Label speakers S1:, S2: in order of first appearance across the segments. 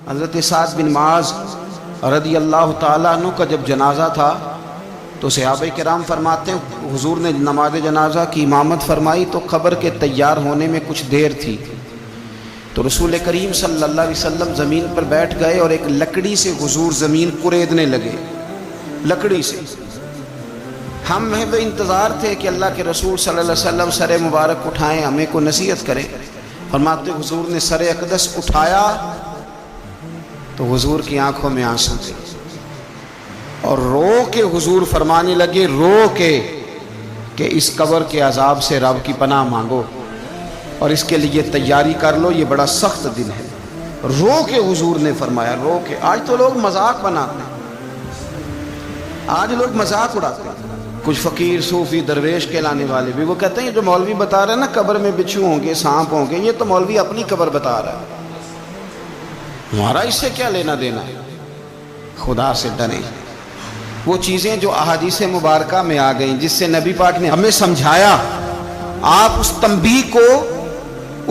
S1: حضرت سعد بن معاذ رضی اللہ تعالیٰ عنہ کا جب جنازہ تھا تو صحابہ کرام فرماتے ہیں حضور نے نماز جنازہ کی امامت فرمائی تو قبر کے تیار ہونے میں کچھ دیر تھی، تو رسول کریم صلی اللہ علیہ وسلم زمین پر بیٹھ گئے اور ایک لکڑی سے حضور زمین کریدنے لگے، لکڑی سے۔ ہم محو انتظار تھے کہ اللہ کے رسول صلی اللہ علیہ وسلم سر مبارک اٹھائیں، ہمیں کو نصیحت کریں۔ فرماتے حضور نے سر اقدس اٹھایا تو حضور کی آنکھوں میں آنسو تھے اور رو کے حضور فرمانے لگے، رو کے کہ اس قبر کے عذاب سے رب کی پناہ مانگو اور اس کے لیے تیاری کر لو، یہ بڑا سخت دن ہے۔ رو کے حضور نے فرمایا، رو کے۔ آج تو لوگ مذاق بناتے ہیں، آج لوگ مذاق اڑاتے ہیں۔ کچھ فقیر صوفی درویش کہلانے والے بھی وہ کہتے ہیں جو مولوی بتا رہا ہے نا قبر میں بچھو ہوں گے، سانپ ہوں گے، یہ تو مولوی اپنی قبر بتا رہا ہے، ہمارا اس سے کیا لینا دینا ہے۔ خدا سے ڈریں۔ وہ چیزیں جو احادیث مبارکہ میں آ گئیں جس سے نبی پاک نے ہمیں سمجھایا، آپ اس تنبیہ کو،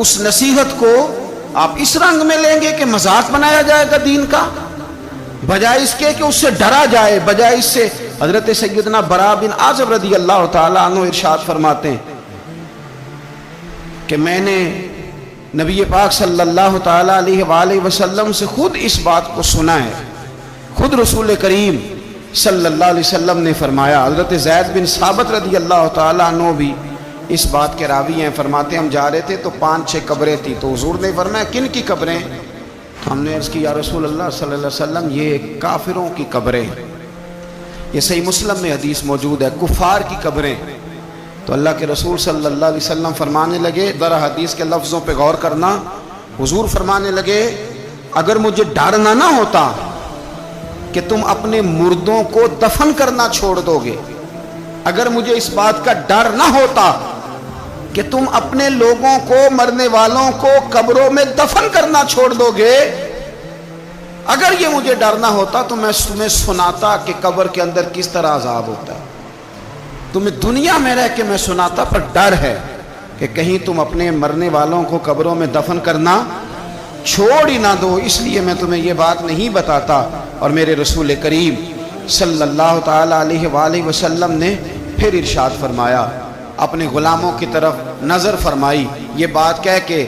S1: اس نصیحت کو آپ اس رنگ میں لیں گے کہ مذاق بنایا جائے گا دین کا، بجائے اس کے کہ اس سے ڈرا جائے، بجائے اس سے۔ حضرت سیدنا براء بن عازب رضی اللہ تعالیٰ عنہ ارشاد فرماتے ہیں کہ میں نے نبی پاک صلی اللہ تعالیٰ علیہ وآلہ وسلم سے خود اس بات کو سنا ہے، خود رسول کریم صلی اللہ علیہ وسلم نے فرمایا۔ حضرت زید بن ثابت رضی اللہ تعالیٰ عنہ بھی اس بات کے راوی ہیں، فرماتے ہم جا رہے تھے تو 5-6 قبریں تھی، تو حضور نے فرمایا کن کی قبریں؟ ہم نے عرض کی یا رسول اللہ صلی اللہ علیہ وسلم یہ کافروں کی قبریں، یہ صحیح مسلم میں حدیث موجود ہے، کفار کی قبریں۔ تو اللہ کے رسول صلی اللہ علیہ وسلم فرمانے لگے، ذرا حدیث کے لفظوں پہ غور کرنا، حضور فرمانے لگے اگر مجھے ڈر نہ ہوتا کہ تم اپنے مردوں کو دفن کرنا چھوڑ دو گے، اگر مجھے اس بات کا ڈر نہ ہوتا کہ تم اپنے لوگوں کو، مرنے والوں کو قبروں میں دفن کرنا چھوڑ دو گے، اگر یہ مجھے ڈر نہ ہوتا تو میں تمہیں سناتا کہ قبر کے اندر کس طرح عذاب ہوتا ہے، تمہیں دنیا میں رہ کے میں سناتا، پر ڈر ہے کہ کہیں تم اپنے مرنے والوں کو قبروں میں دفن کرنا چھوڑ ہی نہ دو، اس لیے میں تمہیں یہ بات نہیں بتاتا۔ اور میرے رسول کریم صلی اللہ تعالیٰ علیہ وآلہ وسلم نے پھر ارشاد فرمایا، اپنے غلاموں کی طرف نظر فرمائی، یہ بات کہہ کے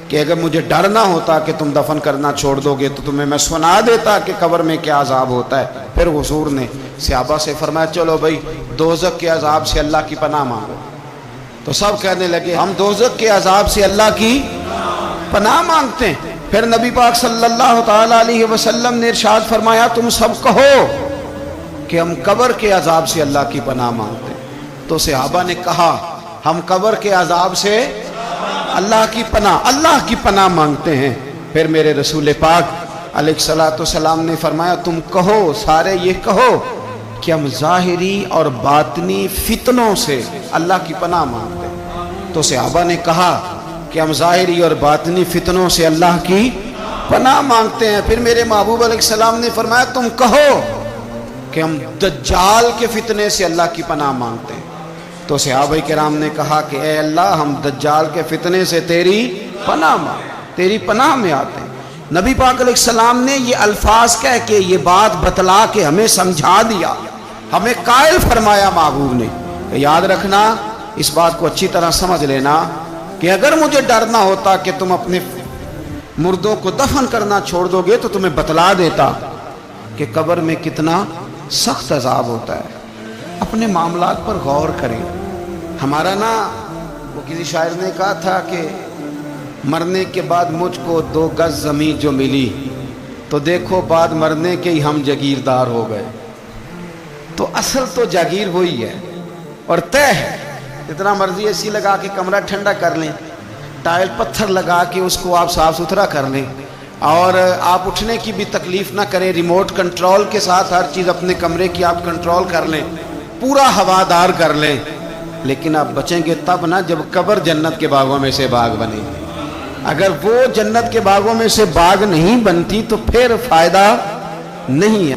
S1: کہ اگر مجھے ڈر نہ ہوتا کہ تم دفن کرنا چھوڑ دو گے تو تمہیں میں سنا دیتا کہ قبر میں کیا عذاب ہوتا ہے۔ پھر حضور نے صحابہ سے فرمایا چلو بھائی دوزخ کے عذاب سے اللہ کی پناہ مانگو، تو سب کہنے لگے ہم دوزخ کے عذاب سے اللہ کی پناہ مانگتے ہیں۔ پھر نبی پاک صلی اللہ تعالیٰ علیہ وسلم نے ارشاد فرمایا تم سب کہو کہ ہم قبر کے عذاب سے اللہ کی پناہ مانگتے ہیں۔ تو صحابہ نے کہا ہم قبر کے عذاب سے اللہ کی پناہ مانگتے ہیں۔ پھر میرے رسول پاک علیہ الصلوۃ والسلام نے فرمایا تم کہو، سارے یہ کہو کہ ہم ظاہری اور باطنی فتنوں سے اللہ کی پناہ مانگتے ہیں۔ تو صحابہ نے کہا کہ ہم ظاہری اور باطنی فتنوں سے اللہ کی پناہ مانگتے ہیں۔ پھر میرے محبوب علیہ السلام نے فرمایا تم کہو کہ ہم دجال کے فتنے سے اللہ کی پناہ مانگتے ہیں۔ تو صحابہ کرام نے کہا کہ اے اللہ ہم دجال کے فتنے سے تیری پناہ میں آتے ہیں۔ نبی پاک علیہ السلام نے یہ الفاظ کہہ کے، یہ بات بتلا کے ہمیں سمجھا دیا، ہمیں قائل فرمایا محبوب نے۔ یاد رکھنا، اس بات کو اچھی طرح سمجھ لینا کہ اگر مجھے ڈر نہ ہوتا کہ تم اپنے مردوں کو دفن کرنا چھوڑ دو گے تو تمہیں بتلا دیتا کہ قبر میں کتنا سخت عذاب ہوتا ہے۔ اپنے معاملات پر غور کریں۔ ہمارا وہ کسی شاعر نے کہا تھا کہ مرنے کے بعد مجھ کو 2 گز زمین جو ملی تو دیکھو بعد مرنے کے ہی ہم جاگیردار ہو گئے۔ تو اصل تو جاگیر وہی ہے اور طے ہے، جتنا مرضی اے سی لگا کے کمرہ ٹھنڈا کر لیں، ٹائل پتھر لگا کے اس کو آپ صاف ستھرا کر لیں، اور آپ اٹھنے کی بھی تکلیف نہ کریں، ریموٹ کنٹرول کے ساتھ ہر چیز اپنے کمرے کی آپ کنٹرول کر لیں، پورا ہوادار کر لیں، لیکن آپ بچیں گے تب نہ جب قبر جنت کے باغوں میں سے باغ بنے۔ اگر وہ جنت کے باغوں میں سے باغ نہیں بنتی تو پھر فائدہ نہیں ہے۔